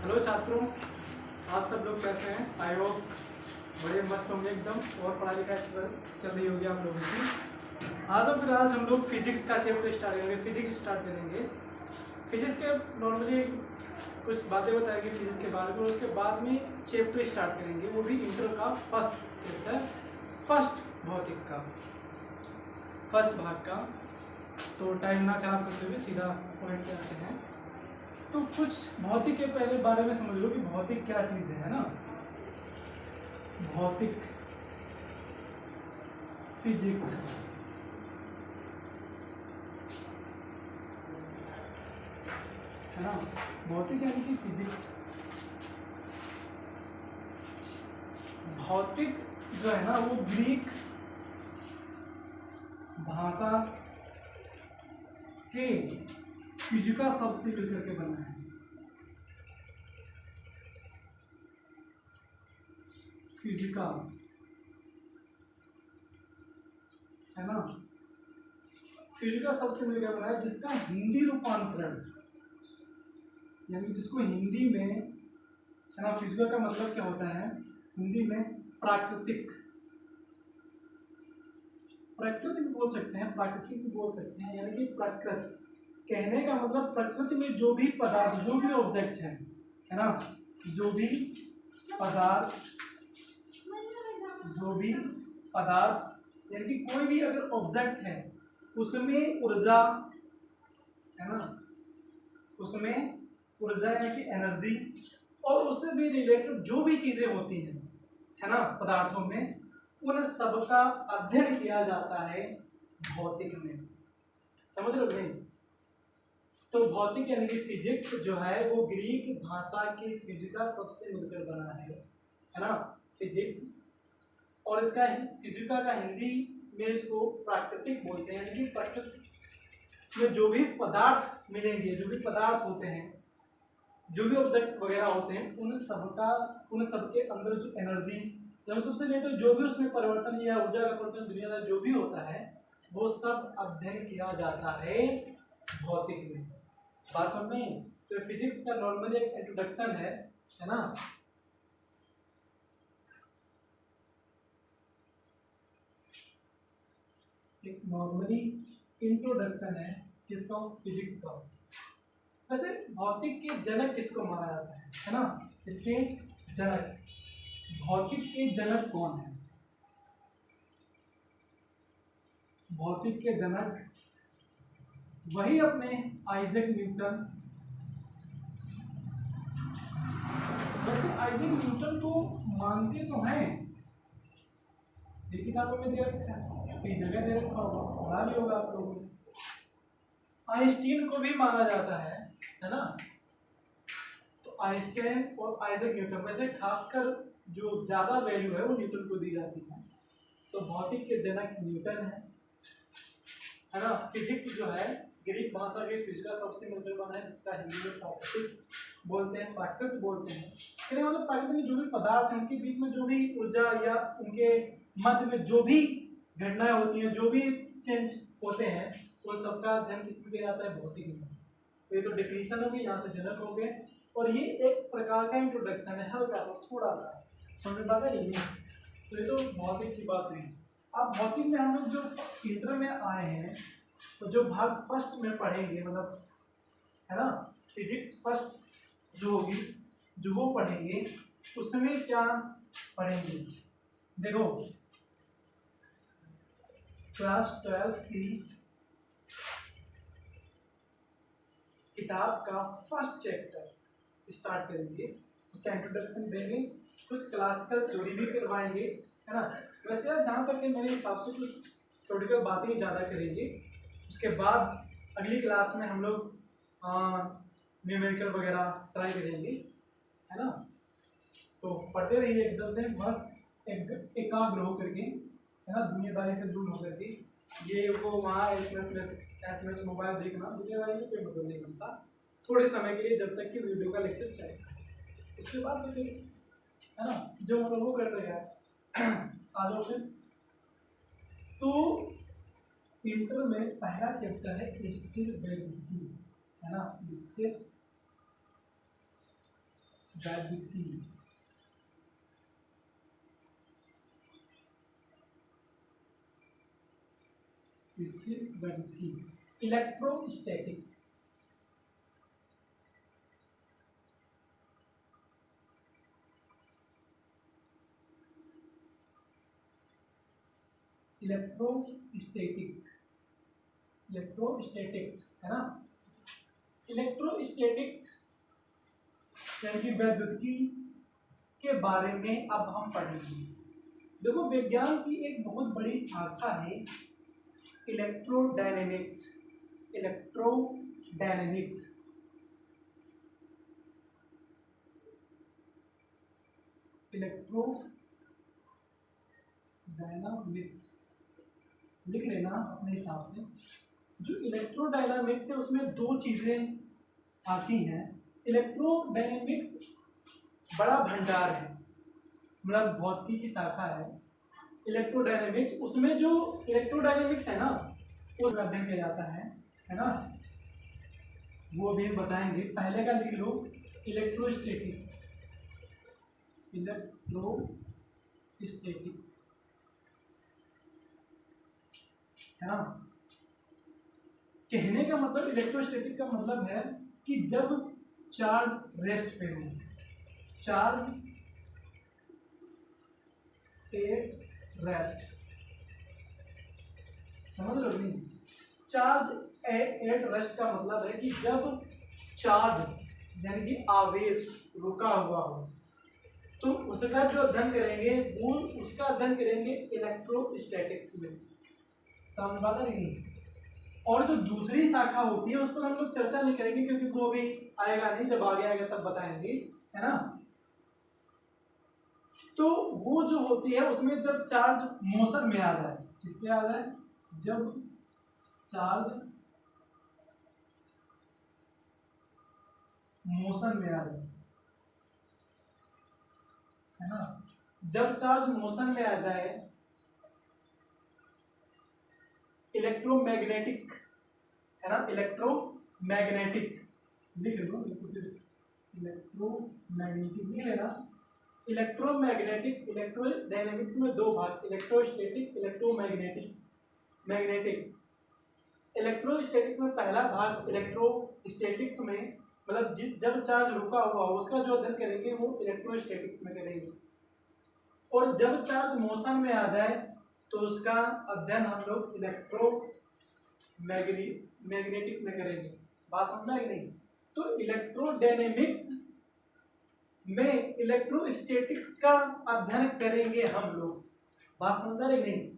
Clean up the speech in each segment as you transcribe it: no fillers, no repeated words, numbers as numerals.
Hello छात्रों, आप सब लोग कैसे हैं? आई होप बड़े मस्त होंगे एकदम और पढ़ाई लिखाई चल रही होगी आप लोगों की। आज हम लोग फिजिक्स का चैप्टर स्टार्ट करेंगे। फिजिक्स स्टार्ट करेंगे। फिजिक्स के नॉर्मली कुछ बातें बताएंगे फिजिक्स के बारे में, और उसके बाद में चैप्टर स्टार्ट करेंगे, वो भी इंटर का फर्स्ट चैप्टर, फर्स्ट भौतिक का फर्स्ट भाग का। तो टाइम ना खराब करते हुए सीधा पॉइंट पे आते हैं। तो कुछ भौतिक के पहले बारे में समझ लो कि भौतिक क्या चीज है ना। भौतिक, फिजिक्स, है ना। भौतिक यानी कि फिजिक्स। भौतिक जो है ना वो ग्रीक भाषा के फिजिका शब्द से मिलकर के बना है। फिजिका, है ना। फिजिका शब्द से मिलकर बना है, जिसका हिंदी रूपांतरण यानी जिसको हिंदी में, है ना, फिजिका का मतलब क्या होता है हिंदी में? प्राकृतिक। प्राकृतिक बोल सकते हैं, प्राकृतिक भी बोल सकते हैं, यानी कि प्रकृति। कहने का मतलब प्रकृति में जो भी पदार्थ, जो भी ऑब्जेक्ट है ना, जो भी पदार्थ, यानी कि कोई भी अगर ऑब्जेक्ट है उसमें ऊर्जा, है ना, उसमें ऊर्जा यानी कि एनर्जी, और उससे भी रिलेटेड जो भी चीजें होती हैं, है ना, पदार्थों में, उन सब का अध्ययन किया जाता है भौतिक में। समझ लो नहीं? तो भौतिक यानी कि फिजिक्स जो है वो ग्रीक भाषा की फिजिका सबसे मिलकर बना है ना, फिजिक्स। और इसका फिजिका का हिंदी में इसको प्राकृतिक बोलते हैं, यानी कि प्रकृति में जो भी पदार्थ मिलेंगे, जो भी पदार्थ होते हैं, जो भी ऑब्जेक्ट वगैरह होते हैं, उन सब के अंदर जो एनर्जी या सबसे रिलेटेड जो भी उसमें परिवर्तन या ऊर्जा का परिवर्तन दुनियादार जो भी होता है, वो सब अध्ययन किया जाता है भौतिक में। बात समझ में? तो फिजिक्स का नॉर्मली एक इंट्रोडक्शन है ना। एक नॉर्मली इंट्रोडक्शन है किसका? फिजिक्स का। वैसे भौतिक के जनक किसको माना जाता है ना? इसके जनक, भौतिक के जनक कौन है? भौतिक के जनक वही अपने आइजैक न्यूटन। वैसे आइजैक न्यूटन को मानते तो हैं, लेकिन आपको में दे रखा है, कई जगह दे रखा होगा, पढ़ा भी होगा आप लोगों ने। आइंस्टीन को भी माना जाता है ना। तो आइंस्टाइन और आइजैक न्यूटन में से खासकर जो ज्यादा वैल्यू है वो न्यूटन को दी जाती है। तो भौतिक के जनक न्यूटन है ना। फिजिक्स जो है ग्रीक भाषा के फिजिका सबसे मिलकर बना है, जिसका हिंदी में प्राकृतिक बोलते हैं, प्राकृत बोलते हैं। कहने मतलब प्राकृतिक में जो भी पदार्थ है उनके बीच में जो भी ऊर्जा या उनके मध्य में जो भी घटनाएं होती हैं, जो भी चेंज होते हैं, उन सबका अध्ययन किसमें किया जाता है? भौतिक में। तो ये तो डिफिनीशन हो गई, यहाँ से जनक हो गए, और ये एक प्रकार का इंट्रोडक्शन है, हल्का सा, थोड़ा सा समझ में आता नहीं है। तो ये तो भौतिक की बात हुई। अब भौतिक में हम लोग जो इंटर में आए हैं, तो जो भाग फर्स्ट में पढ़ेंगे, मतलब, है ना, फिजिक्स फर्स्ट जो होगी, जो वो पढ़ेंगे, उसमें क्या पढ़ेंगे? देखो, क्लास 12 की किताब का फर्स्ट चैप्टर स्टार्ट करेंगे, उसका इंट्रोडक्शन देंगे, कुछ क्लासिकल थ्योरी भी करवाएंगे, है ना। वैसे यार जहाँ तक है मेरे हिसाब से कुछ थ्योरेटिकल बातें ज़्यादा करेंगे। उसके बाद अगली क्लास में हम लोग न्यूमेरिकल वगैरह ट्राई करेंगे, है ना। तो पढ़ते रहिए एकदम से मस्त एकाग्र होकर के, है ना, दुनियादारी से दूर होकर के। ये वो वहाँ एसएमएस मोबाइल देखना, दुनियादारी से कोई मतलब नहीं बनता, थोड़े समय के लिए, जब तक कि वीडियो का लेक्चर चलेगा। इसके बाद तो फिर, है ना, जो हम लोग वो करते हैं आ जाओ फिर। तो इंटर में पहला चैप्टर है स्थिर वैद्युति, है ना, स्थिर वैद्युतिकी, स्थिर वैद्युतिकी, इलेक्ट्रोस्टैटिक, इलेक्ट्रोस्टैटिक्स है ना। इलेक्ट्रोस्टैटिक्स यानी कि वैद्युतिकी के बारे में अब हम पढ़ेंगे। देखो विज्ञान की एक बहुत बड़ी शाखा है इलेक्ट्रोडायनेमिक्स। इलेक्ट्रोडायनेमिक्स इलेक्ट्रोडायनामिक्स लिख लेना अपने हिसाब से। जो इलेक्ट्रोडायनामिक्स है उसमें दो चीजें आती हैं। इलेक्ट्रोडायनेमिक्स बड़ा भंडार है, मतलब भौतिकी की शाखा है इलेक्ट्रोडायनेमिक्स। उसमें जो इलेक्ट्रोडायनेमिक्स है ना उस अध्ययन किया जाता है ना, वो भी हम बताएंगे। पहले का लिख लो इलेक्ट्रोस्टैटिक, इलेक्ट्रोस्टैटिक है ना। कहने का मतलब इलेक्ट्रोस्टैटिक का मतलब है कि जब चार्ज रेस्ट पे हो, चार्ज एट रेस्ट, समझ लो नहीं। चार्ज एट रेस्ट का मतलब है कि जब चार्ज यानी कि आवेश रुका हुआ हो तो उसका जो अध्ययन करेंगे वो उसका अध्ययन करेंगे इलेक्ट्रोस्टैटिक्स में। समझ पाता नहीं। और जो दूसरी शाखा होती है उस पर हम लोग चर्चा नहीं करेंगे क्योंकि वो भी आएगा नहीं, जब आगे आएगा तब बताएंगे, है ना। तो वो जो होती है उसमें जब चार्ज मोशन में आ जाए, किसमें आ जाए, जब चार्ज मोशन में आ जाए, है ना। जब चार्ज मोशन में आ जाए, इलेक्ट्रोमैग्नेटिक है ना, इलेक्ट्रोमैग्नेटिक लिख लो तो फिर इलेक्ट्रोमैग्नेटिक नहीं लेना। इलेक्ट्रोमैग्नेटिक, इलेक्ट्रोडायनेमिक्स में दो भाग, इलेक्ट्रोस्टैटिक, इलेक्ट्रोमैग्नेटिक। मैग्नेटिक इलेक्ट्रोस्टैटिक्स में पहला भाग इलेक्ट्रोस्टैटिक्स में मतलब जब चार्ज रुका हुआ हो उसका जो अध्ययन करेंगे वो इलेक्ट्रोस्टैटिक्स में करेंगे। और जब चार्ज मोशन में आ जाए तो उसका अध्ययन हम लोग मैग्नेटिक में करेंगे। बात समझना है कि नहीं। तो इलेक्ट्रोडायनेमिक्स में इलेक्ट्रोस्टैटिक्स का अध्ययन करेंगे हम लोग। बात समझना है कि नहीं।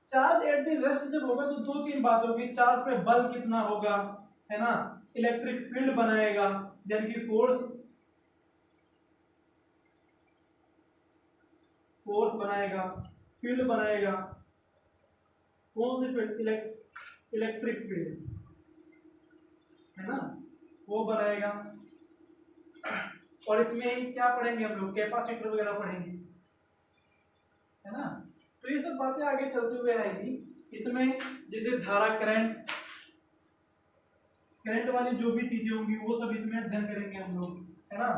चार्ज एट द रेस्ट जब होगा तो दो तीन बात होगी। चार्ज पे बल कितना होगा, है ना, इलेक्ट्रिक फील्ड बनाएगा यानी कि फोर्स बनाएगा, फील्ड बनाएगा। कौन सी फील्ड, इलेक्ट्रिक फील्ड, है ना, वो बनाएगा। और इसमें क्या पढ़ेंगे हम लोग, कैपेसिटर वगैरह पढ़ेंगे, है ना। तो ये सब बातें आगे चलते हुए आएंगी। इसमें जैसे धारा, करंट वाली जो भी चीजें होंगी वो सब इसमें अध्ययन करेंगे हम लोग, है ना।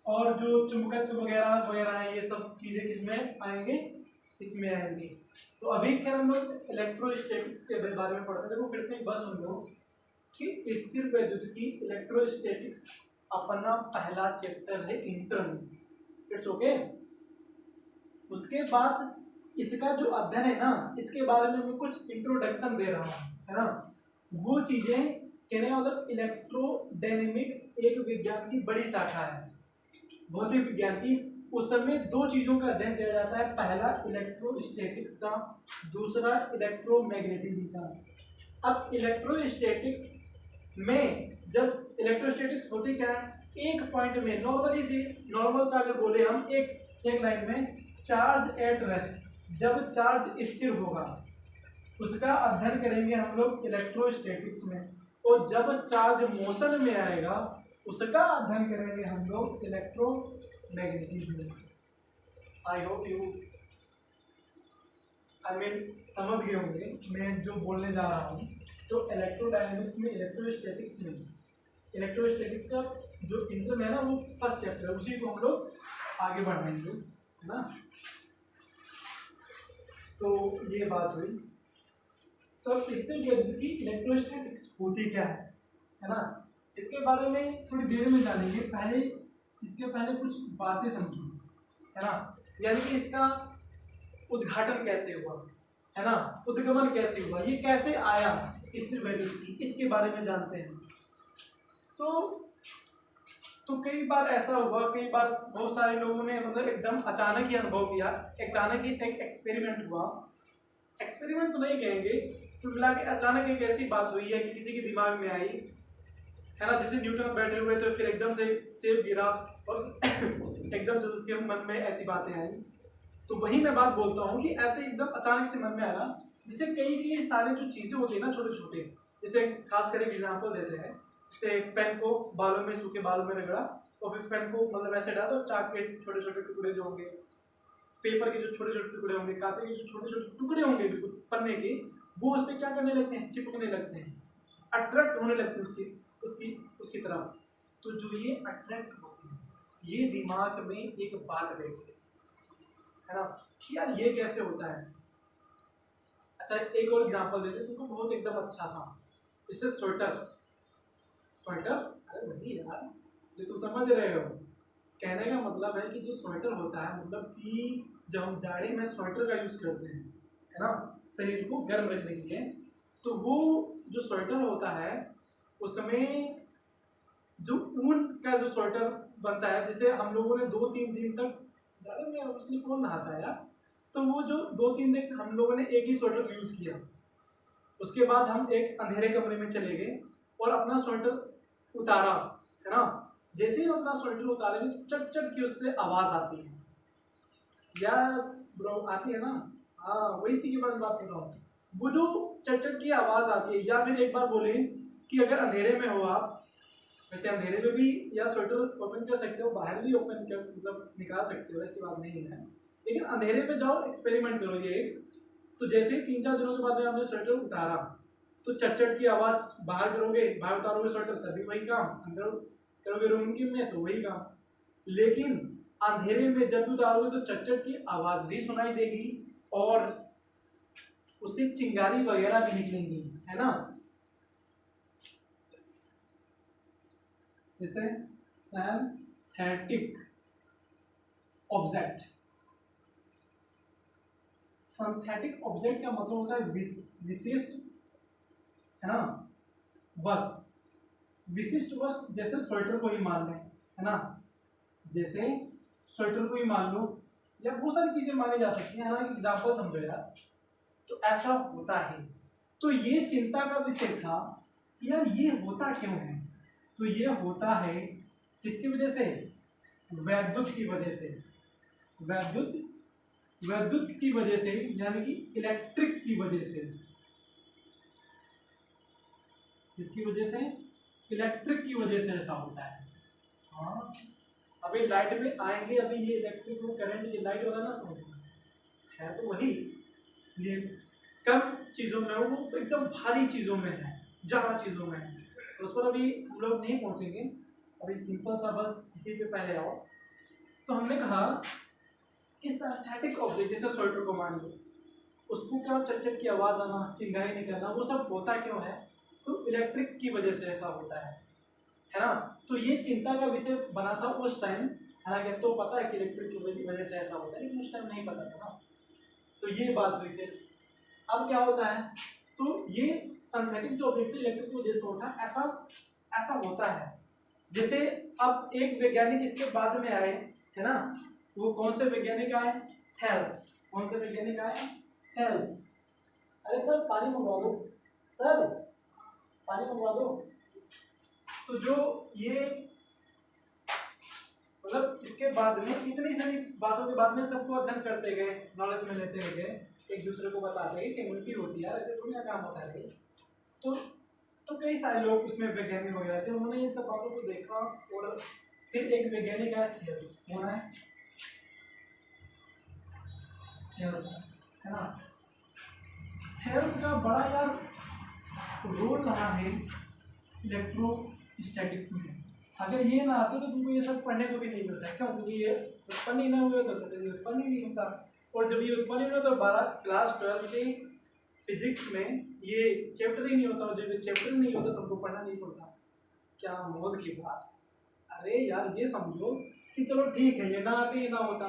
और जो चुंबकत्व वगैरह वगैरह है ये सब चीजें किसमें आएंगे, इसमें आएंगे। तो अभी क्या हम लोग इलेक्ट्रोस्टैटिक्स के बारे में पढ़ते हैं। देखो फिर से एक बात सुन लो कि स्थिर वैद्युतिकी इलेक्ट्रोस्टैटिक्स अपना पहला चैप्टर है इंटरनल, इट्स ओके। उसके बाद इसका जो अध्ययन है ना इसके बारे में मैं कुछ इंट्रोडक्शन दे रहा हूँ, है ना। वो चीजें कहने का मतलब इलेक्ट्रोडायनेमिक्स एक विज्ञान की बड़ी शाखा है, भौतिक विज्ञान की। उस समय दो चीजों का अध्ययन किया जाता है, पहला इलेक्ट्रोस्टैटिक्स का, दूसरा इलेक्ट्रोमैग्नेटिज्म का। अब इलेक्ट्रोस्टैटिक्स में जब इलेक्ट्रोस्टैटिक्स होती क्या है, एक पॉइंट में नॉर्मल सा अगर बोले हम एक लाइन में, चार्ज एट रेस्ट, जब चार्ज स्थिर होगा उसका अध्ययन करेंगे हम लोग इलेक्ट्रोस्टैटिक्स में। और जब चार्ज मोशन में आएगा उसका अध्ययन करेंगे हम लोग इलेक्ट्रोमैग्नेटिज्म में। आई होप यू समझ गए होंगे मैं जो बोलने जा रहा हूँ। तो इलेक्ट्रोडायनेमिक्स में, इलेक्ट्रोस्टैटिक्स में इलेक्ट्रोस्टैटिक्स का जो इंट्रो है ना वो फर्स्ट चैप्टर है, उसी को हम लोग आगे बढ़ाएंगे, है ना। तो ये बात हुई। तो अब इससे की इलेक्ट्रोस्टैटिक्स होती क्या है ना, इसके बारे में थोड़ी देर में जानेंगे। पहले इसके पहले कुछ बातें समझो, है ना। यानी कि इसका उद्घाटन कैसे हुआ, है ना, उद्गमन कैसे हुआ, ये कैसे आया स्थिर वैद्युत की, इसके बारे में जानते हैं। तो कई बार ऐसा हुआ, कई बार बहुत सारे लोगों ने मतलब एकदम अचानक ही अनुभव किया, अचानक ही एक एक्सपेरिमेंट हुआ। एक्सपेरिमेंट तो नहीं कहेंगे, तो मिला के अचानक एक ऐसी बात हुई है कि किसी के दिमाग में आई, है ना। जैसे न्यूटन बैठे हुए थे, फिर एकदम से सेब गिरा और एकदम से उसके मन में ऐसी बातें आई। तो वही मैं बात बोलता हूँ कि ऐसे एकदम अचानक से मन में आया, जिससे कई सारे जो चीज़ें होती है ना छोटे छोटे, जैसे खास कर एक एग्जाम्पल देते हैं, जैसे पेन को बालों में, सूखे बालों में रगड़ा और फिर पेन को मतलब ऐसे डाला तो चाक के छोटे छोटे टुकड़े जो होंगे, पेपर के जो छोटे छोटे टुकड़े होंगे, कागज के जो छोटे छोटे टुकड़े होंगे बिल्कुल पन्ने के, वो उस पर क्या करने लगते हैं, चिपकने लगते हैं, अट्रैक्ट होने लगते हैं उसकी उसकी उसकी तरफ। तो जो ये अट्रैक्ट होते हैं, ये दिमाग में एक बात बैठी है ना कि यार ये कैसे होता है। अच्छा एक और एग्जांपल देते हैं तुमको, बहुत एकदम अच्छा सा, इससे स्वेटर, स्वेटर, अरे वही यार जो तुम समझ रहे हो, कहने का मतलब है कि जो स्वेटर होता है, मतलब कि जब हम जाड़े में स्वेटर का यूज़ करते हैं, है ना, शरीर को गर्म रखने के लिए, तो वो जो स्वेटर होता है उसमें जो ऊन का जो स्वेटर बनता है, जिसे हम लोगों ने 2-3 दिन तक, जाड़े में उसमें कौन नहाता है यार, तो वो जो 2-3 दिन हम लोगों ने एक ही स्वेटर यूज़ किया, उसके बाद हम एक अंधेरे कमरे में चले गए और अपना स्वेटर उतारा, है ना। जैसे ही अपना स्वेटर उतारेंगे तो चट चट की उससे आवाज़ आती है। यस ब्रो, आती है ना, हाँ वही सी के बारे में बात कर रहा हूँ। वो जो चट चट की आवाज़ आती है, या फिर एक बार बोले कि अगर अंधेरे में हो आप, वैसे अंधेरे में भी या स्वेटर ओपन कर सकते हो, बाहर भी ओपन कर मतलब निकाल सकते हो, ऐसी बात नहीं है, लेकिन अंधेरे में जाओ एक्सपेरिमेंट करो ये। तो जैसे ही 3-4 दिनों के बाद में आपने स्वेटर उतारा तो चट चट की आवाज़ बाहर करोगे, बाहर उतारोगे स्वेटर तभी वही काम, अंदर करोगे रूम के में तो वही काम। लेकिन अंधेरे में जब भी उतारोगे तो चट चट की आवाज़ भी सुनाई देगी और उससे चिंगारी वगैरह भी निकलेंगी, है ना। जैसे सिंथेटिक ऑब्जेक्ट, सिंथेटिक ऑब्जेक्ट का मतलब होता है विशिष्ट, है ना, वस्त्र, विशिष्ट वस्त्र। जैसे स्वेटर को ही मान लें, है ना, जैसे स्वेटर को ही मान लो, या बहुत सारी चीजें मानी जा सकती हैं, हालांकि एग्जाम्पल समझो यार। तो ऐसा होता है, तो ये चिंता का विषय था कि यार ये होता क्यों है। तो ये होता है किसकी वजह से, वैद्युत की वजह से, वैद्युत की वजह से, यानी कि इलेक्ट्रिक की वजह से। किसकी वजह से, इलेक्ट्रिक की वजह से ऐसा होता है। हाँ अभी लाइट में आएंगे, अभी ये इलेक्ट्रिक में करंट, ये लाइट वाला ना समझना है, तो वही ये कम चीज़ों में वो तो एकदम भारी चीज़ों में है, ज़्यादा चीज़ों में है, तो उस पर अभी हम लोग नहीं पहुँचेंगे। अभी सिंपल सा बस इसी पे पहले आओ। तो हमने कहा कि सिंथेटिक ऑब्जेक्ट, जैसे स्वेटर को मान लो, उसको क्या चट चट की आवाज़ आना, चिंगारी निकलना, वो सब होता क्यों है, तो इलेक्ट्रिक की वजह से ऐसा होता है ना। तो ये चिंता का विषय बना था उस टाइम, हालांकि अब तो पता है कि इलेक्ट्रिक की वजह से ऐसा होता है, लेकिन उस टाइम नहीं पता था ना। तो ये बात हुई। फिर अब क्या होता है, तो ये सिंथेटिक जो ऑब्जेक्ट है इलेक्ट्रिक की वजह से होता है, ऐसा होता है। जैसे अब एक वैज्ञानिक इसके बाद में आए, है ना, वो कौन से वैज्ञानिक आए, थेल्स। कौन से वैज्ञानिक आए, थेल्स। अरे सर पानी मंगवा दो, सर पानी मंगवा दो। तो जो ये मतलब इसके बाद में इतनी सारी बातों के बाद में सबको अध्ययन करते गए, नॉलेज में लेते गए, एक दूसरे को बताते गए कि उल्टी होती है, ऐसे थोड़ी ना काम होता है। तो कई सारे लोग उसमें वैज्ञानिक वगैरह थे, उन्होंने इन सब बातों को देखा और फिर एक वैज्ञानिक आया थेल्स, कौन है, थेल्स, है ना। थेल्स का बड़ा यार रोल रहा है इलेक्ट्रो स्टैटिक्स में। अगर ये ना आते तो तुमको ये सब पढ़ने को भी नहीं मिलता। क्यों? क्योंकि ये उत्पन्न ही ना हुए तो कभी उत्पन्न ही नहीं होता। और जब ये उत्पन्न ही नहीं होता तो 12 क्लास 12 के फिजिक्स में ये चैप्टर ही नहीं होता। और जब ये चैप्टर नहीं होता तो तुमको पढ़ना नहीं पड़ता। क्या मौज की बात। अरे यार ये समझो कि चलो ठीक है, ये ना आते ये ना होता,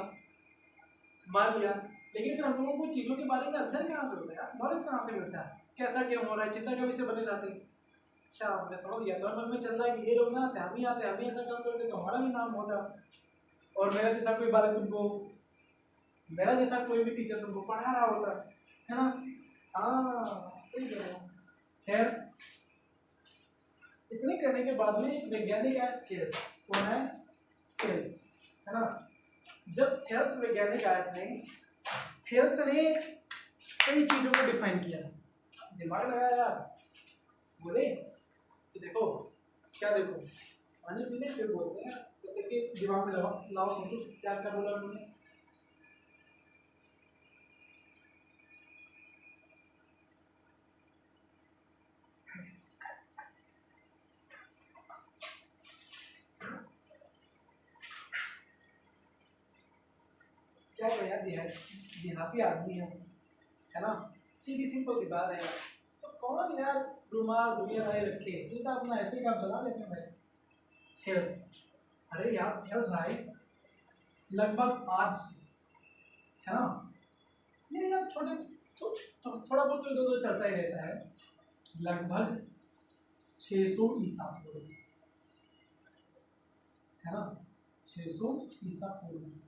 मान लिया, लेकिन फिर हम लोगों को चीज़ों के बारे में अध्ययन कहाँ से होता है यार, नॉलेज कहाँ से मिलता है, कैसा क्या हो रहा है, चिंता का विषय बने रहते हैं। अच्छा मैं समझ गया, तो मन में चल रहा है कि ये लोग ना आते हम ही आते, हम ही ऐसा काम करते तो हमारा भी नाम होता। और मेरा जैसा कोई बालक तुमको, मेरा जैसा कोई भी टीचर तुमको पढ़ा रहा होता है ना। हाँ सही कह रहे हो। खैर इतने करने के बाद में एक वैज्ञानिक है थेल्स। कौन है? थेल्स, है ना। जब थेल्स वैज्ञानिक आए थे, थेल्स ने कई चीज़ों को डिफाइन किया। दिमाग लगाया यार, बोले कि देखो क्या, देखो पानी पीने फिर बोलते हैं तो देखिए दिमाग में लगाओ, लाओ सोचो क्या क्या बोला उन्होंने। क्या करें यार, देहाती आदमी है ना, सीधी सिंपल सी बात है। तो कौन यार रुमाल दुनियादारी रखे, सीधा अपना ऐसे ही काम चला लेते हैं भाई। थेल्स, अरे यार थेल्स भाई लगभग आज से, है ना, ये यार छोटे तो थोड़ा बहुत तो इधर चलता ही रहता है। लगभग 600 ईसा पूर्व, है ना, 600 ईसा पूर्व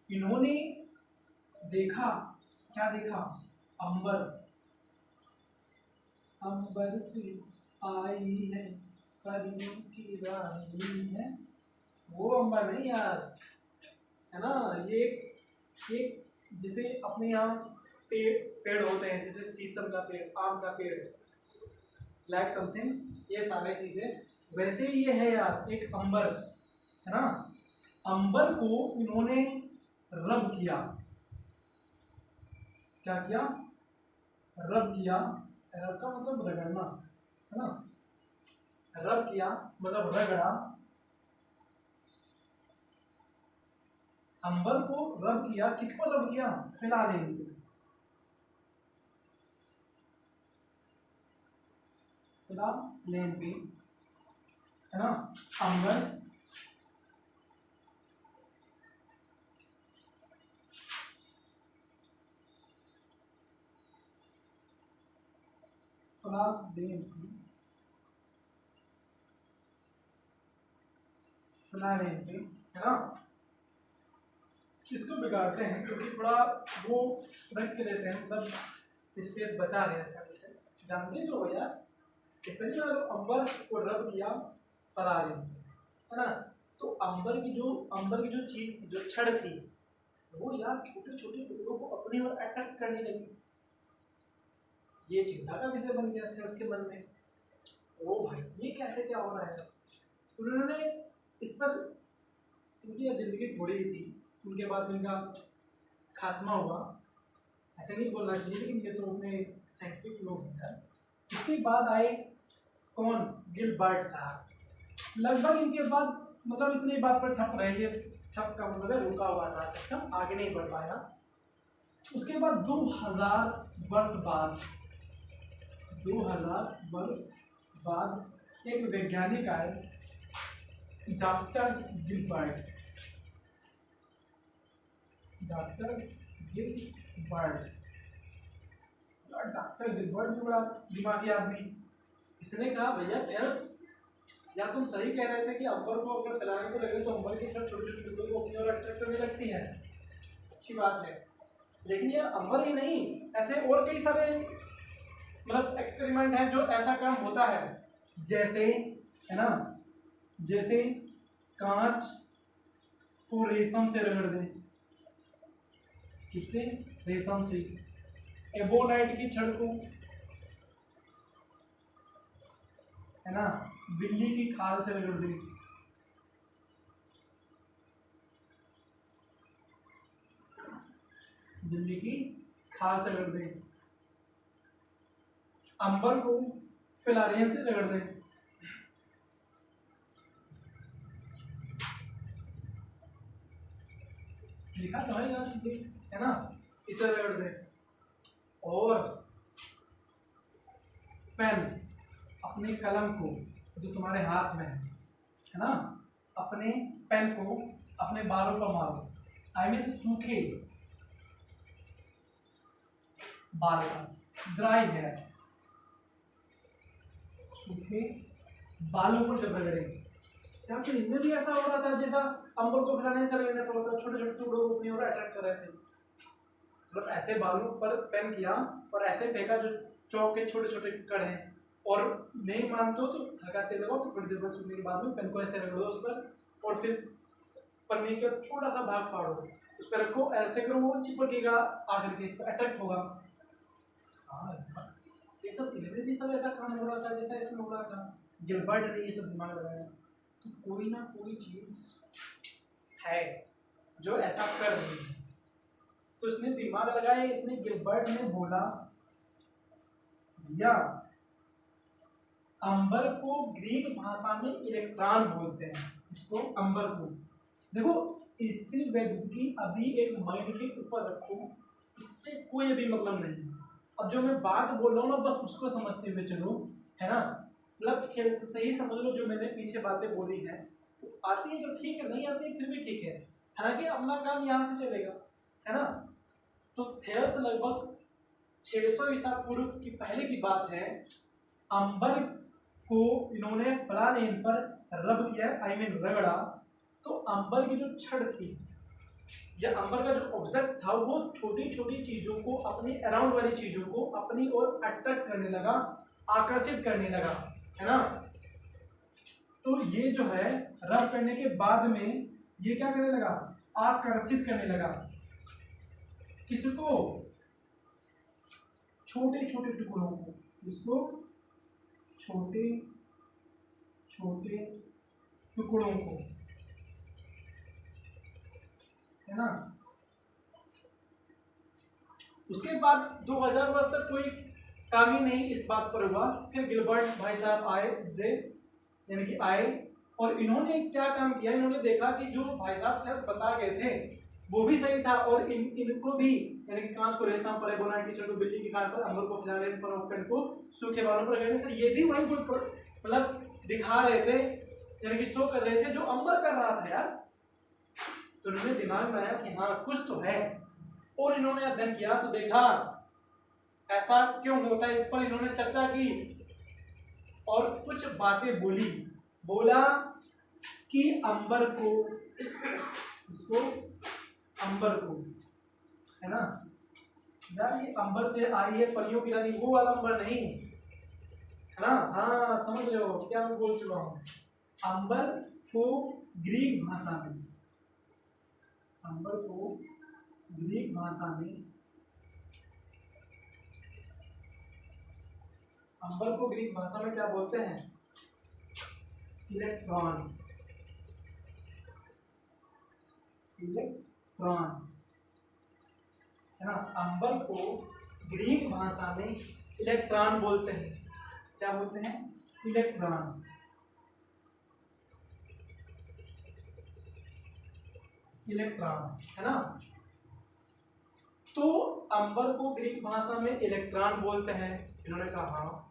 इन्होंने देखा, क्या देखा? अंबर, अंबर से आई है परियों की रानी है, वो अंबर नहीं यार, है ना। ये एक जैसे अपने यहाँ पेड़ होते हैं, जैसे शीशम का पेड़, आम का पेड़, लाइक समथिंग, ये सारी चीजें वैसे ही ये है यार, एक अंबर, है ना। अंबर को इन्होंने रब किया, क्या किया? रब किया। रब का मतलब रगड़ना, है ना। रब किया मतलब रगड़ा। अंबर को रब किया, किसको रब किया? फिनालिन, फिनालिन पे, है ना। अंबर फिनालिन पे, फिनालिन पे, है ना। इसको बिगाड़ते हैं क्योंकि थोड़ा वो रख के देते हैं, मतलब स्पेस बचा है आसानी से, जानते तो हो यार। इसमें जो अंबर को रब किया फरारिन, है ना। तो अंबर की जो चीज थी, जो छड़ थी, वो यार छोटे छोटे टुकड़ों को अपनी ओर अट्रैक्ट करने लगी। ये चिंता का विषय बन गया था उसके मन में। ओ भाई ये कैसे क्या हो रहा है। उन्होंने इस पर, इनकी जिंदगी थोड़ी ही थी, उनके बाद इनका खात्मा हुआ, ऐसे नहीं बोलना चाहिए लेकिन ये तो अपने साइंटिफिक लोग हैं। इसके बाद आए कौन? गिलबर्ट साहब। लगभग इनके बाद, मतलब इतनी बात पर ठप रही है, ठप का मतलब है रुका हुआ था सिस्टम, आगे नहीं बढ़ पाया। उसके बाद 2000 वर्ष बाद, 2000 वर्ष बाद एक वैज्ञानिक आए, doctor Gilbert, doctor Gilbert. Doctor Gilbert भी बड़ा दिमागी आदमी। इसने कहा भैया टेल्स, या तुम सही कह रहे थे कि अंबर को अगर फैलाने को लगे तो अंबर की छोटे छोटे टुकड़ों को अपनी ओर अट्रैक्ट करने लगती है, अच्छी बात है। लेकिन यार अंबर ही नहीं, ऐसे और कई सारे मतलब एक्सपेरिमेंट हैं जो ऐसा काम होता है, जैसे, है ना, जैसे कांच को रेशम से रगड़ दें, किससे? रेशम से। एबोनाइट की छड़ को, है ना, बिल्ली की खाल से रगड़ दें, बिल्ली की खाल से रगड़ दें। अंबर को फिलारियन से रगड़ दें, लिखा तो है यार, है ना, इसे रगड़ दे। और पेन, अपने कलम को जो तुम्हारे हाथ में है ना, अपने पेन को अपने बालों पर मारो, आई मीन सूखे बाल का, ड्राई हेयर, सूखे बालों को जब रगड़े। क्या तो इनमें भी ऐसा हो रहा था जैसा अंबर को फैलाने से रगड़ने पर होता, छोटे छोटे टुकड़ों को अपनी ओर अट्रैक्ट कर रहे थे, मतलब ऐसे बालों पर पेन किया और ऐसे फेंका जो चौक के छोटे छोटे कण हैं, और नहीं मानते हो तो हल्का तेल लगाओ, फिर थोड़ी देर बाद सूखने के बाद में पेन को ऐसे रगड़ो उस पर, और फिर पन्नी का छोटा सा भाग फाड़ो, उस पर रखो, ऐसे करो वो चिपकेगा, आकर के इस पर अट्रैक्ट होगा। ये सब इनमें भी सब ऐसा काम हो रहा था जैसा इसमें हो रहा था। गिलबर्ट ने ये सब दिमाग लगाया, तो कोई ना कोई चीज है जो ऐसा कर रही है, तो इसने दिमाग लगाया, इसने गिलबर्ट ने बोला या अंबर को ग्रीक भाषा में इलेक्ट्रॉन बोलते हैं, इसको अंबर को। देखो स्थिर वैद्युतिकी अभी एक माइंड के ऊपर रखो, इससे कोई भी मतलब नहीं। अब जो मैं बात बोल रहा हूँ ना, बस उसको समझते हुए चलो, है ना, मतलब खेल से सही समझ लो, जो मैंने पीछे बातें बोली हैं आती है तो ठीक है, नहीं आती है फिर भी ठीक है, हालांकि अपना काम यहाँ से चलेगा, है ना। तो थेल्स लगभग 600 ईसा पूर्व की पहले की बात है, अंबर को इन्होंने प्लानेन पर रब किया, आई मीन रगड़ा, तो अंबर की जो छड़ थी या अंबर का जो ऑब्जेक्ट था वो छोटी छोटी चीजों को, अपनी अराउंड वाली चीजों को अपनी ओर अट्रैक्ट करने लगा, आकर्षित करने लगा, है ना। तो ये जो है रब करने के बाद में ये क्या करने लगा, आकर्षित करने लगा, किसको, छोटे छोटे टुकड़ों को, इसको छोटे छोटे टुकड़ों को, है ना। उसके बाद 2000 वर्ष तक कोई काम ही नहीं इस बात पर हुआ। फिर गिलबर्ट भाई साहब आए, जे यानी कि आए, और इन्होंने क्या काम किया, इन्होंने देखा कि जो भाई साहब थेल्स बता गए थे वो भी सही था, और इनको भी, यानी कि कांच को रेशम पर, बोनाइट टी-शर्ट को बिल्ली की खाल पर, अंबर को फैलाने पर, पेन को सूखे बालों पर रगड़ने से, ये भी वही गुण मतलब दिखा रहे थे, यानी कि शो कर रहे थे जो अंबर कर रहा था यार। तो उन्होंने दिमाग में आया कि हाँ कुछ तो है, और इन्होंने अध्ययन किया तो देखा ऐसा क्यों होता है, इस पर इन्होंने चर्चा की और कुछ बातें बोली। बोला कि अंबर को, इसको अंबर को, है ना यार, ये अंबर से आई है, परियों की रानी, वो वाला अंबर नहीं, है ना। हाँ समझ रहे हो क्या मैं बोल चुका हूँ। अंबर को ग्रीक भाषा में, अंबर को ग्रीक भाषा में, अंबर को ग्रीक भाषा में क्या बोलते हैं, इलेक्ट्रॉन, इलेक्ट्रॉन, है ना। अंबर को ग्रीक भाषा में इलेक्ट्रॉन बोलते हैं, क्या बोलते हैं, इलेक्ट्रॉन, इलेक्ट्रॉन, है ना। तो अंबर को ग्रीक भाषा में इलेक्ट्रॉन बोलते हैं, इन्होंने कहा हाँ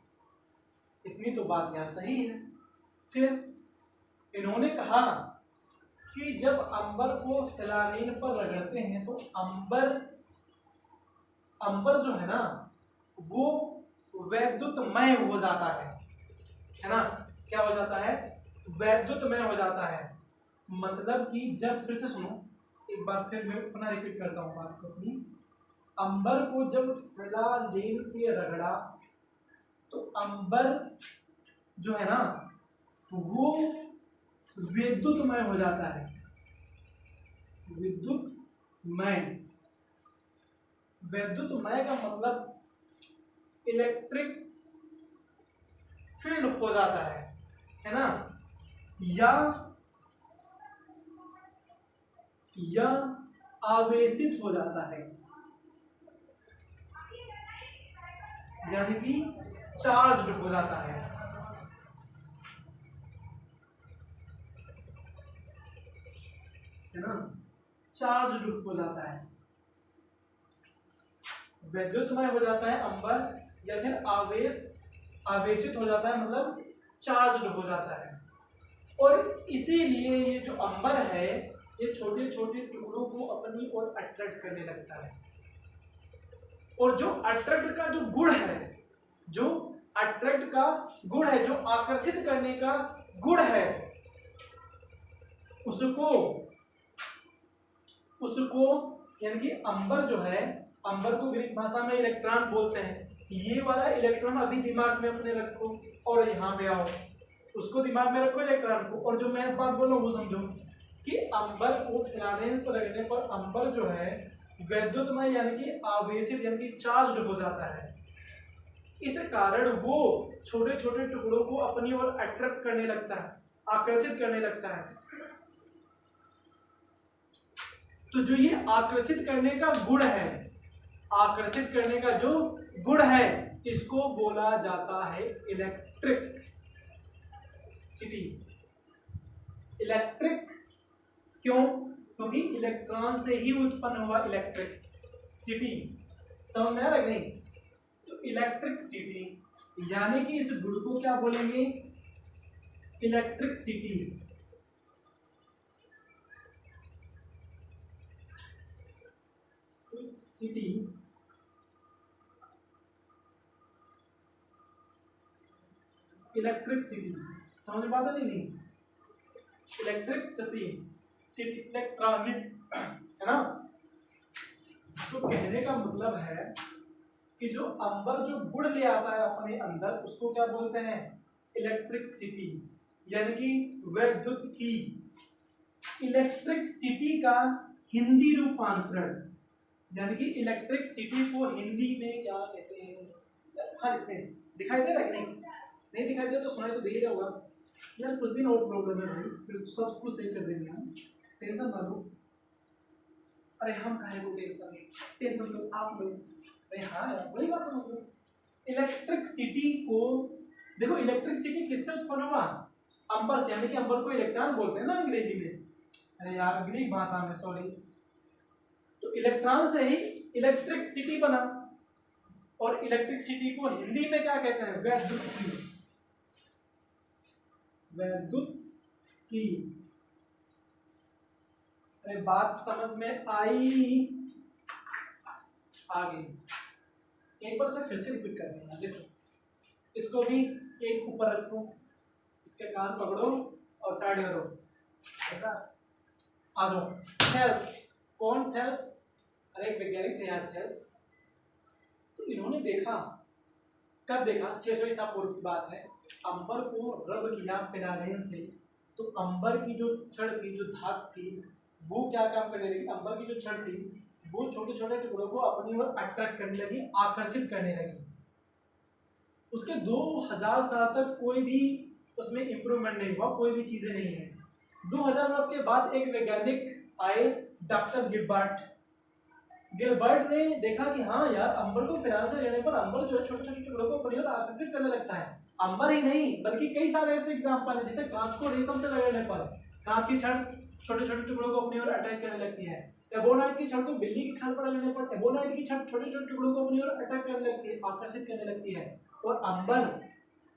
इतनी तो बात यहाँ सही है। फिर इन्होंने कहा कि जब अंबर को फिलानीन पर रगड़ते हैं तो अंबर, अंबर जो है ना वो वैद्युतमय हो जाता है ना, क्या हो जाता है, वैद्युतमय हो जाता है। मतलब कि जब, फिर से सुनो एक बार, फिर मैं पुनः रिपीट करता हूँ बात को अपनी। अंबर को जब फिलालीन से रगड़ा तो अंबर जो है ना वो विद्युतमय हो जाता है, विद्युतमय, विद्युतमय का मतलब इलेक्ट्रिक फील्ड हो जाता है ना, या आवेशित हो जाता है, यानी कि चार्ज हो जाता है ना, चार्ज हो जाता है, वैद्युतमय हो जाता है अंबर, या फिर आवेशित हो जाता है, मतलब चार्ज हो जाता है। और इसीलिए ये जो अंबर है ये छोटे छोटे टुकड़ों को अपनी ओर अट्रैक्ट करने लगता है। और जो अट्रैक्ट का जो गुण है, जो अट्रैक्ट का गुण है, जो आकर्षित करने का गुण है, उसको यानी कि अंबर जो है, अंबर को ग्रीक भाषा में इलेक्ट्रॉन बोलते हैं। ये वाला इलेक्ट्रॉन अभी दिमाग में अपने रखो और यहाँ पे आओ, उसको दिमाग में रखो इलेक्ट्रॉन को, और जो मैं बात बोल रहा हूँ वो समझो कि अंबर को फिलामेंट पर लगने पर अंबर जो है वैद्युतमय यानी कि आवेशित यानी कि चार्ज हो जाता है। इस कारण वो छोटे छोटे टुकड़ों को अपनी ओर अट्रैक्ट करने लगता है, आकर्षित करने लगता है। तो जो ये आकर्षित करने का गुण है, आकर्षित करने का जो गुण है, इसको बोला जाता है इलेक्ट्रिक सिटी। इलेक्ट्रिक क्यों? क्योंकि इलेक्ट्रॉन से ही उत्पन्न हुआ इलेक्ट्रिक सिटी। समझ में आ रहा है नहीं? तो इलेक्ट्रिक सिटी यानी कि इस गुण को क्या बोलेंगे? Electric city. City electric city, समझ पाता नहीं? इलेक्ट्रिक सिटी, सिटी इलेक्ट्रॉनिक, है ना? तो कहने का मतलब है कि जो अंबर जो गुण ले आता है अपने अंदर, उसको क्या बोलते हैं? इलेक्ट्रिक सिटी, यानी कि वैद्युत की। इलेक्ट्रिक सिटी का हिंदी रूपांतरण, यानी कि इलेक्ट्रिक सिटी को हिंदी में क्या कहते हैं? हाँ, दिखाई दे रहा है नहीं? नहीं दिखाई दे तो सुनाई तो दे ही रहा होगा यार। कुछ दिन और प्रॉब्लम है भाई, फिर सब कुछ सही कर देंगे हम, टेंशन ना लो। अरे हम काहे को टेंशन तो आप लोग। अरे हाँ यार, वही बात समझ लो। इलेक्ट्रिक सिटी को देखो, इलेक्ट्रिक सिटी किससे उत्पन्न हुआ? अंबर से, यानी कि अंबर को इलेक्ट्रॉन बोलते हैं ना अंग्रेजी में, अरे यार ग्रीक भाषा में, सॉरी। तो इलेक्ट्रॉन से ही इलेक्ट्रिक सिटी बना, और इलेक्ट्रिक सिटी को हिंदी में क्या कहते हैं? वैद्युत की। वैद्युत की। अरे बात समझ में आई? आगे एक बार फिर से रिपीट कर देना। देखो, इसको भी एक ऊपर रखो, इसके कान पकड़ो और साइड करो, ऐसा आ जाओ। थेल्स, कौन थेल्स? अरे एक वैज्ञानिक थे यार, थेल्स। तो इन्होंने देखा, कब देखा? 600 ईसा पूर्व की बात है। अंबर को रब किया फिलामेंट से, तो अंबर की जो छड़ थी, जो धात थी, वो क्या काम करने लगी? अंबर की जो छड़ थी वो छोटे छोटे टुकड़ों को अपनी ओर अट्रैक्ट करने लगी, आकर्षित करने लगी। उसके 2000 साल तक कोई भी उसमें इंप्रूवमेंट नहीं हुआ, कोई भी चीजें नहीं है। 2000 वर्ष के बाद एक वैज्ञानिक आए, डॉक्टर गिलबर्ट। गिलबर्ट ने देखा कि हाँ यार, अंबर को फिनांस से लेने पर अंबर जो है छोटे छोटे टुकड़ों को अपनी ओर आकर्षित करने लगता है। अंबर ही नहीं बल्कि कई सारे ऐसे एग्जांपल हैं, जैसे कांच को रेशम से लगाने पर कांच की छड़ छोटे छोटे टुकड़ों को अपनी ओर अटैक करने लगती है। एबोनाइट की छड़ को बिल्ली की खाल पर लगाने पर एबोनाइट की छड़ छोटे छोटे टुकड़ों को अपनी ओर अटैक करने लगती है, आकर्षित करने लगती है। और अंबर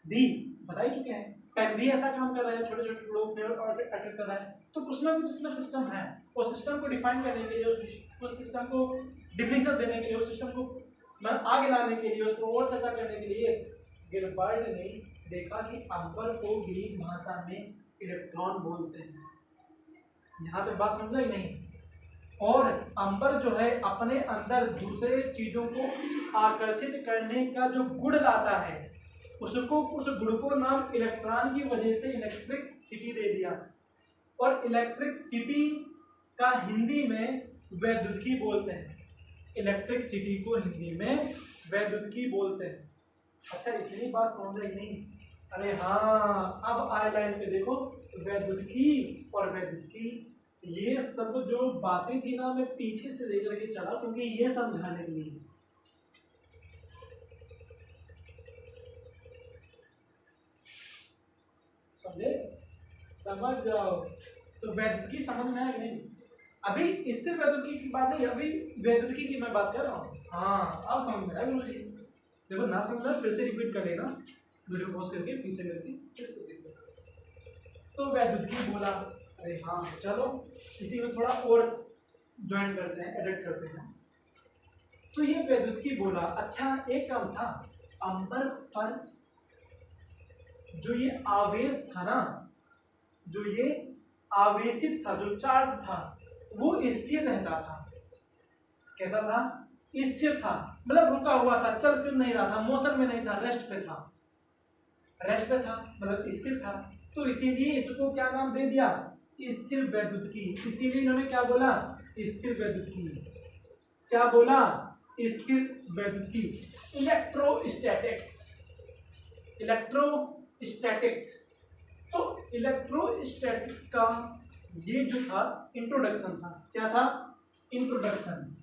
भी बता ही चुके हैं, पेन भी ऐसा काम कर रहा है, छोटे छोटे टुकड़ों को अपनी ओर अटैक कर रहा है। तो कुछ ना कुछ इसमें सिस्टम है, और सिस्टम को डिफाइन करने के लिए, उस सिस्टम को डिफिनेशन देने के लिए, उस सिस्टम को आगे लाने के लिए, उसको और चर्चा करने के लिए गिलबर्ट ने देखा कि अंबर को ग्रीक भाषा में इलेक्ट्रॉन बोलते हैं। यहाँ पे बात समझा ही नहीं? और अंबर जो है अपने अंदर दूसरे चीजों को आकर्षित करने का जो गुण लाता है, उसको, उस गुण को नाम इलेक्ट्रॉन की वजह से इलेक्ट्रिक सिटी दे दिया। और इलेक्ट्रिक सिटी का हिंदी में वैद्युतिकी बोलते हैं। इलेक्ट्रिक सिटी को हिंदी में वैद्युतिकी बोलते हैं। अच्छा, इतनी बात समझ आई नहीं? अरे हाँ, अब आए लाइन पे देखो, वैद्युतिकी और वैद्युतिकी, ये सब जो बातें थी ना, मैं पीछे से लेकर के चला क्योंकि ये समझाने के लिए। समझे? समझ जाओ। तो वैद्युतिकी समझ में आया कि नहीं? अभी स्थिर वैद्युतिकी की बात नहीं, अभी वैद्युतिकी की मैं बात कर रहा हूँ। हाँ अब समझ में आया गुरुजी। देखो ना समझा फिर से रिपीट कर लेना, वीडियो पॉज करके पीछे करके फिर से देख लेना। तो वैद्युतिकी बोला, अरे हाँ चलो इसी में थोड़ा और ज्वाइन करते हैं, एडिट करते हैं। तो ये वैद्युतिकी बोला। अच्छा एक काम था, अंबर पर जो ये आवेश था ना, जो ये आवेशित था, जो चार्ज था वो स्थिर रहता था। कैसा था? स्थिर था, मतलब रुका हुआ था, चल फिर नहीं रहा था, मोशन में नहीं था, रेस्ट पे था। रेस्ट पे था मतलब स्थिर था। तो इसीलिए इसको क्या नाम दे दिया? स्थिर वैद्युतिकी। इसीलिए इन्होंने क्या बोला? स्थिर वैद्युतिकी। क्या बोला? स्थिर वैद्युतिकी। इलेक्ट्रोस्टैटिक्स। इलेक्ट्रोस्टैटिक्स। तो इलेक्ट्रोस्टैटिक्स का ये जो था इंट्रोडक्शन था। क्या था? इंट्रोडक्शन।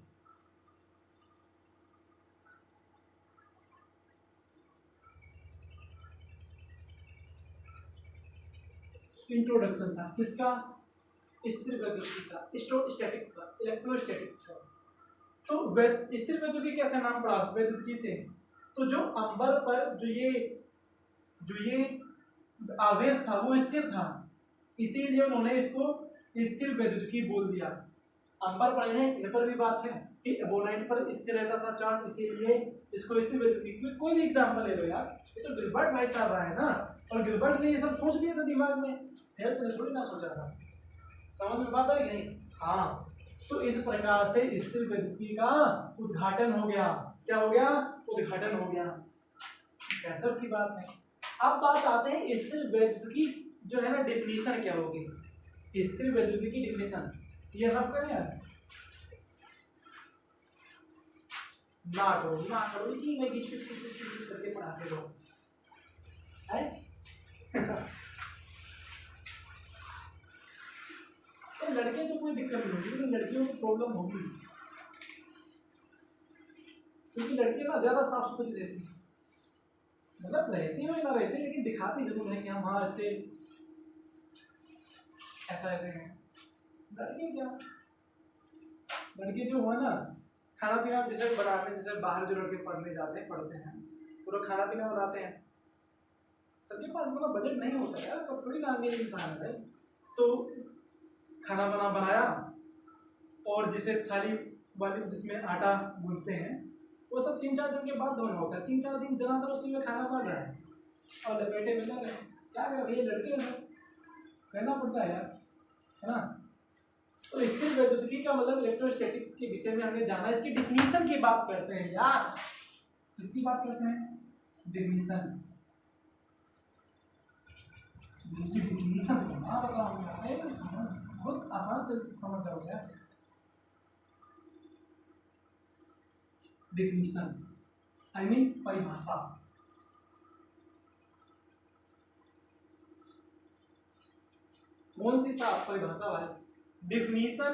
इंट्रोडक्शन था किसका? स्थिर वैद्युतिकी का, स्टैटिक्स का, इलेक्ट्रोस्टैटिक्स का। तो स्थिर वैद्युतिकी कैसे नाम पड़ा वैद्युतिकी से? तो जो अंबर पर जो ये आवेश था वो स्थिर था, इसीलिए उन्होंने इसको स्थिर वैद्युतिकी बोल दिया। अंबर पर इन पर भी बात है कि एबोनाइट पर स्थिर रहता था चार्ज, इसीलिए इसको स्थिर वैद्युतिकी। कोई भी एग्जांपल ले लो यार, ये तो गिलबर्ट भाई साहब आए ना, और गिलबर्ट ने ये सब सोच लिया था दिमाग में, हेल्थ ने थोड़ी ना सोचा था। समझ में बात है कि नहीं? हाँ। तो इस प्रकार से स्थिर वैद्युतिकी का उद्घाटन हो गया। क्या हो गया? उद्घाटन हो गया। कैसे की बात है। अब बात आते हैं स्थिर वैद्युतिकी जो है ना, डेफिनेशन क्या होगी? स्थिर वैद्युतिकी की डेफिनेशन ये सब करें यार, ना करो इसी में किच करके पढ़ाते रहो है। तो लड़के तो कोई दिक्कत नहीं होगी, लेकिन लड़कियों को प्रॉब्लम होगी, क्योंकि लड़कियां ना ज्यादा साफ सुथरी रहती हैं। मतलब रहती हो ना रहती, लेकिन दिखाती जरूर है कि हम हाँ ऐसे ऐसे हैं। लड़के क्या, लड़के जो है ना खाना पीना जैसे बनाते हैं, जैसे बाहर जो लड़के पढ़ने जाते हैं पढ़ते हैं वो लोग खाना पीना बनाते हैं, सबके पास इतना बजट नहीं होता है यार, सब थोड़ी ना अमीर इंसान है। तो खाना बनाया और जैसे थाली वाली जिसमें आटा गूंथते हैं वो सब 3-4 दिन के बाद धोना होता है। 3-4 दिन दर उसी में खाना बन रहा है और लपेटे में लग रहे हैं। क्या करें भैया, लड़के हैं, करना पड़ता है यार, है ना। तो स्थिर वैद्युतिकी का मतलब इलेक्ट्रोस्टैटिक्स के विषय में हमने जाना। इसकी डिफिनीशन की बात करते हैं यार, किसकी बात करते हैं? डिफिनीशन। डिफिनीशन को ना बताओ, बहुत आसान से समझ जाओगे यार। डिफिनीशन आई मीन परिभाषा। कौन सी साफ परिभाषा भाई? डिफिनीशन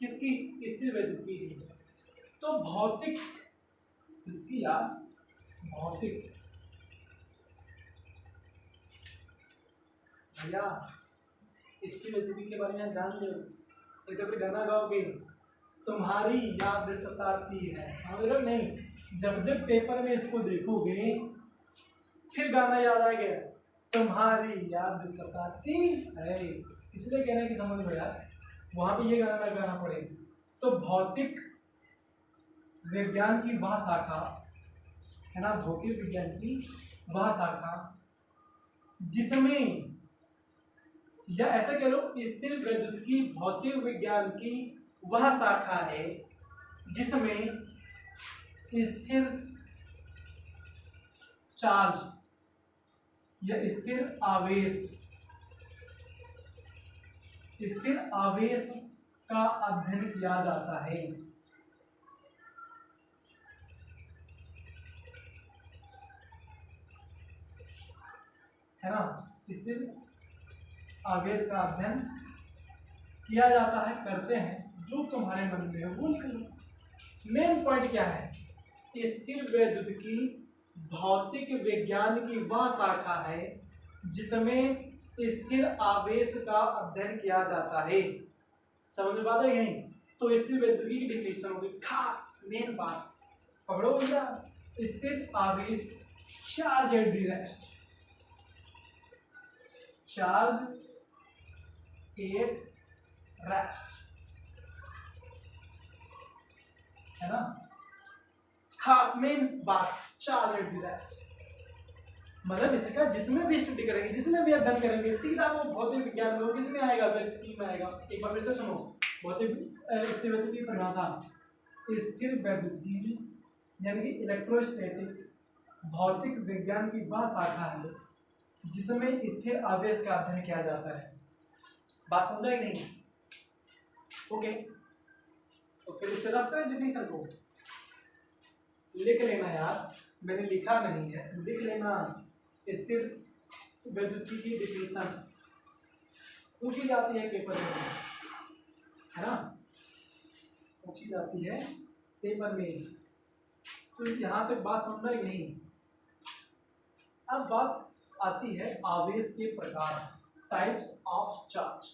किसकी? स्थिर वैद्युतिकी की। तो भौतिक किसकी यार? भौतिक। भैया स्थिर वैद्युतिकी के बारे में जान लो, नहीं तो फिर गाना गाओगे तुम्हारी याद सताती है, समझ रहे हो नहीं? जब जब पेपर में इसको देखोगे फिर गाना याद आ गया, तुम्हारी याद सताती है, इसलिए कहना है कि समझ लो यार, वहां पे ये गाना गाना पड़ेगा। तो भौतिक विज्ञान की वह शाखा है ना, भौतिक विज्ञान की वह शाखा जिसमें, या ऐसा कह लो स्थिर वैद्युतिकी भौतिक विज्ञान की वह शाखा है जिसमें स्थिर चार्ज या स्थिर आवेश का अध्ययन किया जाता है। है ना, स्थिर आवेश का अध्ययन किया जाता है, करते हैं। जो तुम्हारे मन में है वो लिख लो। मेन पॉइंट क्या है? स्थिर वैद्युतिकी भौतिक विज्ञान की वह शाखा है जिसमें स्थिर आवेश का अध्ययन किया जाता है। समझ में बात है कि नहीं? तो स्थिर वैद्युतिकी की डिफिनेशन होगी, खास मेन बात पकड़ो भैया, स्थिर आवेश charge at the rest, charge at rest, है ना? खास मेन बात चार्ज एट द रेस्ट, मतलब इसका जिसमें भी स्टडी करेंगे, जिसमें भी अध्ययन करेंगे, सीधा वो भौतिक विज्ञान में, किसमें आएगा, वैद्युतिकी में आएगा। एक बार फिर से सुनो, भौतिक स्थिर वैद्युतिकी की परिभाषा, स्थिर वैद्युतिकी यानी कि इलेक्ट्रोस्टैटिक्स भौतिक विज्ञान की वह शाखा है जिसमें स्थिर आवेश का अध्ययन किया जाता है। बात समझा कि नहीं? ओके, तो फिर इसे रफ करें डिफिनेशन को, लिख लेना यार, मैंने लिखा नहीं है, लिख लेना। स्थिर वैद्युतिकी की डिफिनेशन पूछी जाती है पेपर में, है ना? पूछी जाती है पेपर में, तो यहाँ तक बात समझ में नहीं। अब बात आती है आवेश के प्रकार, types of charge.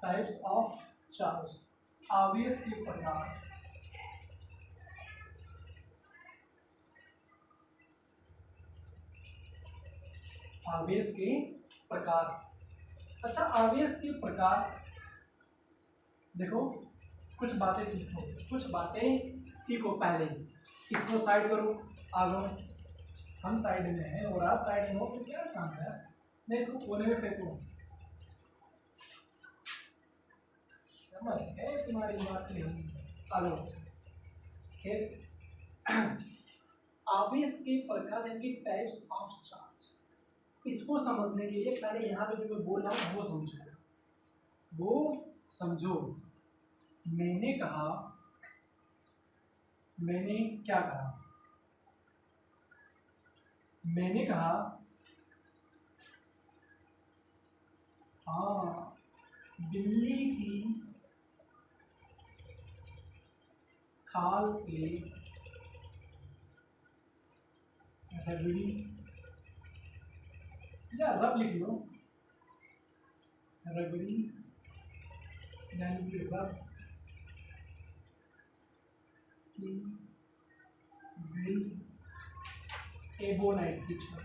Types of charge, आवेश के प्रकार। आवेश के प्रकार। अच्छा, आवेश के प्रकार देखो, कुछ बातें सीखो, कुछ बातें सीखो पहले। इसको साइड करो, आ जाओ, हम साइड में हैं और आप साइड में हो, फिर क्या काम है? नहीं, इसको कोने में फेंको। समझ है तुम्हारी बात नहीं? आ जाओ। फिर आवेश के प्रकार यानी टाइप्स ऑफ चार्ज, इसको समझने के लिए पहले यहाँ पे जो मैं बोल रहा हूँ वो समझो, वो समझो। मैंने कहा, मैंने क्या कहा? मैंने कहा हाँ, बिल्ली की खाल से रबड़ी, या रब लिख लो, रबड़ी यानी कि रब की बड़ी एबोनाइट की छड़,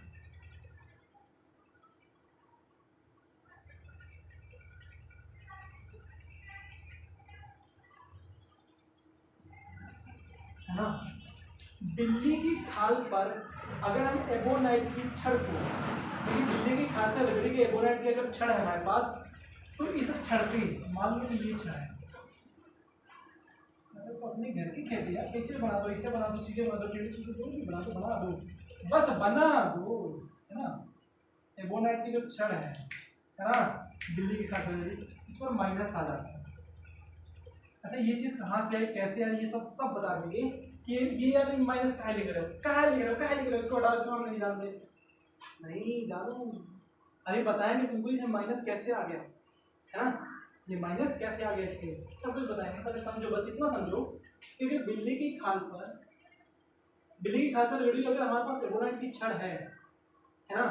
है ना? बिल्ली की खाल पर अगर हम एबोनाइट की छड़ को, बिल्ली की खाल से रगड़ी के एबोनाइट की अगर छड़ है हमारे पास, तो इस छड़ की, मान लो कि ये छड़ है, तो अपने घर की खेती है, कैसे बना दो, इसे बना दो, चीजें बना दो, टेढ़ी चीजें जो भी बना दो, बना दो, बस बना दो, है ना? एबोनाइट की जो छड़ है ना, बिल्ली की खाल से, इस पर माइनस आ जाता है। अच्छा, ये चीज कहाँ से आई, कैसे आई, ये सब बता देंगे कि ये यार माइनस कहाँ लिख रहे हो, कहाँ लिख रहे हो, कहाँ लिख रहे हो, इसको हटाओ, इसको हम नहीं जानते, नहीं जानो, अरे बताएंगे तुमको इसे माइनस कैसे आ गया, है ना? ये माइनस कैसे आ गया, इसके सब कुछ बताएंगे। पहले समझो, बस इतना समझो कि फिर बिल्ली की खाल से रेडी अगर हमारे पास एबोनाइट की छड़ है ना,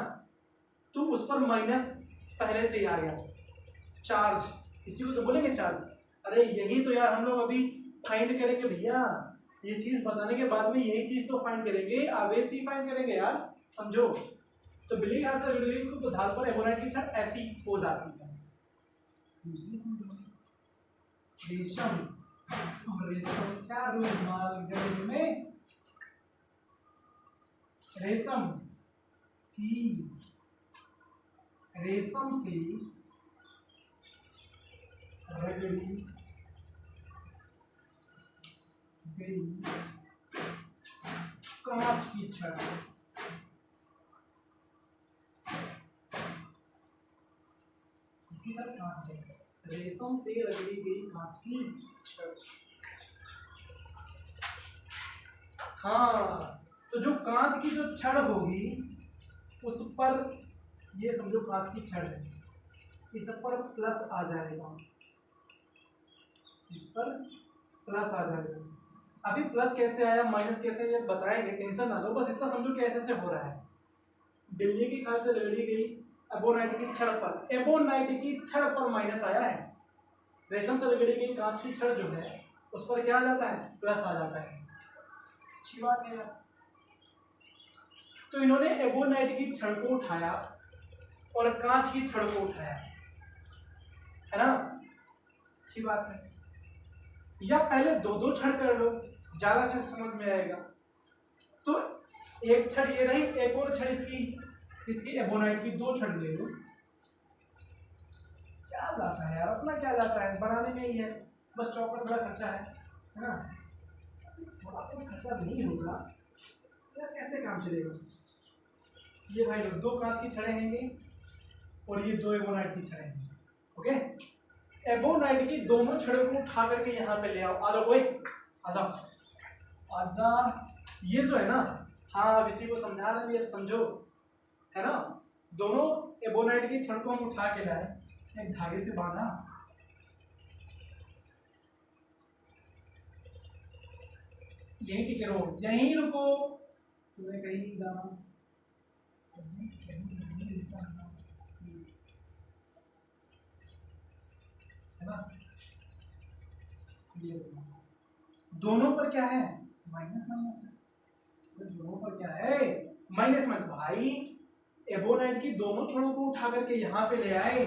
तो उस पर माइनस पहले से ही आ गया, चार्ज, इसी को तो बोलेंगे चार्ज। अरे यही तो यार हम लोग अभी फाइंड करेंगे भैया, ये चीज बताने के बाद में यही चीज तो फाइंड करेंगे, आवेश ही फाइंड करेंगे यार, समझो। तो बिल्ली खाल से रेडी को धार पर एबोनाइट की छड़ ऐसी हो जाती है। दूसरी समझो, रेशम, रेशम क्या रूमाल गले में, रेशम की, रेशम से रगड़ी गई कांच की छड़, इसकी छड़ कांच है, रेशम से रगड़ी गई कांच की छड़। हाँ, तो जो कांच की जो छड़ होगी उस पर, ये समझो कांच की छड़ है, इस पर प्लस आ जाएगा, इस पर प्लस आ जाएगा। अभी प्लस कैसे आया माइनस कैसे ये बताएंगे, टेंशन ना लो, बस इतना समझो कि ऐसे हो रहा है। बिल्ली की खाल से रगड़ी गई एबोनाइट की छड़ पर, एबोनाइट की छड़ पर माइनस आया है। रेशम से रगड़ी गई कांच की छड़ जो है उस पर क्या आ जाता है, प्लस आ जाता है। अच्छी बात है। तो इन्होंने एबोनाइट की छड़ को उठाया और कांच की छड़ को उठाया, है ना, अच्छी बात है। या पहले दो दो छड़ कर लो, ज्यादा अच्छे से समझ में आएगा। तो एक छड़ ये रही, एक और छड़ इसकी एबोनाइट की दो छड़ ले लो। क्या जाता है यार, अपना क्या जाता है, बनाने में ही है, बस चौक पर थोड़ा खर्चा है ना, थोड़ा तो खर्चा नहीं होगा यार, कैसे काम चलेगा। ये भाई लोग दो कांच की छड़ें हैं ये, और ये दो एबोनाइट की छड़ें हैं। ओके, एबोनाइट की दोनों छड़ों को उठा करके यहाँ पे ले आओ। आ जाओ, आ जाओ आजा। ये जो है ना, हाँ अब इसी को समझा रहे हैं, समझो, है ना। दोनों एबोनाइट की छड़ को हम उठा के लाए, एक धागे से बांधा, यहीं टिके रहो, यहीं रुको, तुम्हें कहीं नहीं जाना, है ना। ये दोनों पर क्या है, माइनस माइनस है, तो दोनों पर क्या है, माइनस माइनस। भाई एबोनाइट की दोनों छड़ों को उठा करके यहाँ पे ले आए,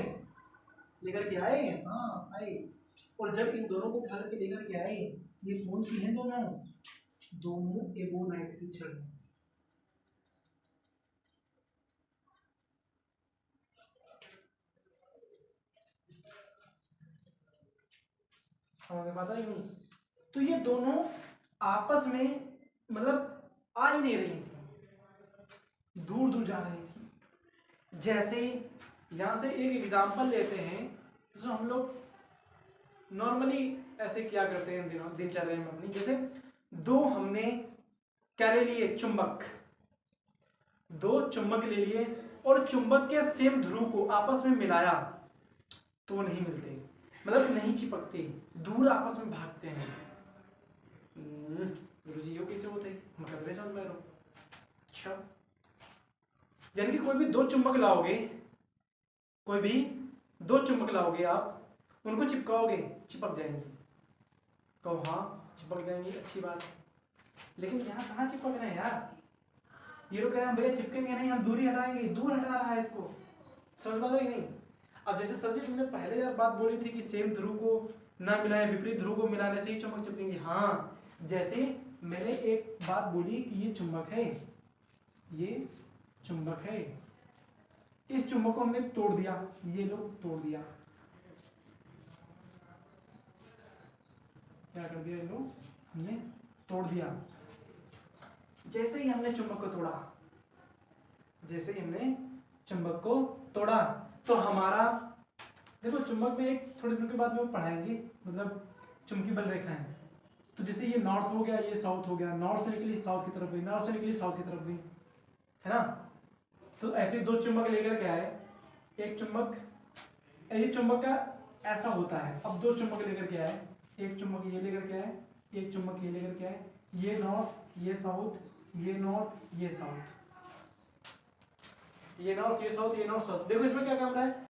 लेकर के आए, हाँ आए। और जब इन दोनों को उठा करके लेकर के आए, ये कौन सी है, दोनों दोनों एबोनाइट की छड़। समझ में आता ही नहीं। तो ये दोनों आपस में मतलब आ ही नहीं रही थी, दूर दूर जा रही थी। जैसे यहां से एक एग्जांपल लेते हैं, जो हम लोग नॉर्मली ऐसे क्या करते हैं दिनों दिनचर्या में अपनी, जैसे दो हमने क्या ले लिए, चुंबक, दो चुंबक ले लिए और चुंबक के सेम ध्रुव को आपस में मिलाया तो नहीं मिलते, मतलब नहीं चिपकते, दूर आपस में भागते हैं। गुरुजी ये कैसे होते हैं, मतलब नहीं समझ में आ रहा हूं। अच्छा, यानी कि कोई भी दो चुंबक लाओगे, कोई भी दो चुंबक लाओगे, आप उनको चिपकाओगे, चिपक जाएंगे। कहो हाँ चिपक जाएंगे, अच्छी बात है, लेकिन यहाँ कहाँ चिपक रहे हैं यार। ये लोग कह रहे हैं भैया चिपकेंगे नहीं, हम दूरी हटाएंगे, दूर हटा रहा है इसको, समझ में आ रही नहीं। अब जैसे सर जी तुमने पहले यार बात बोली थी कि सेम ध्रुव को ना मिलाए, विपरीत ध्रुव को मिलाने से ही चुंबक चिपकेंगे। हाँ, जैसे मैंने एक बात बोली कि ये चुंबक है, ये चुंबक है, इस चुंबक को हमने तोड़ दिया, ये लोग तोड़ दिया, क्या कर दिया, ये लोग हमने तोड़ दिया। जैसे ही हमने चुंबक को तोड़ा, जैसे ही हमने चुंबक को तोड़ा, तो हमारा देखो चुंबक में एक थोड़ी देर के बाद में पढ़ाएंगे, मतलब चुंबकीय बल रेखा है। तो जैसे ये नॉर्थ हो गया, ये साउथ हो गया, नॉर्थ से निकली साउथ की तरफ गई, नॉर्थ से निकली साउथ की तरफ गई, है ना। तो ऐसे दो चुंबक लेकर के आए, एक चुंबक, ये चुंबक का ऐसा होता है। अब दो चुंबक लेकर के आए, एक चुंबक ये लेकर के आए, एक चुंबक ये लेकर के आए, ये नॉर्थ ये साउथ, ये नॉर्थ ये साउथ, ये नॉर्थ ये साउथ, ये नॉर्थ साउथ। देखो इसमें क्या काम रहा है,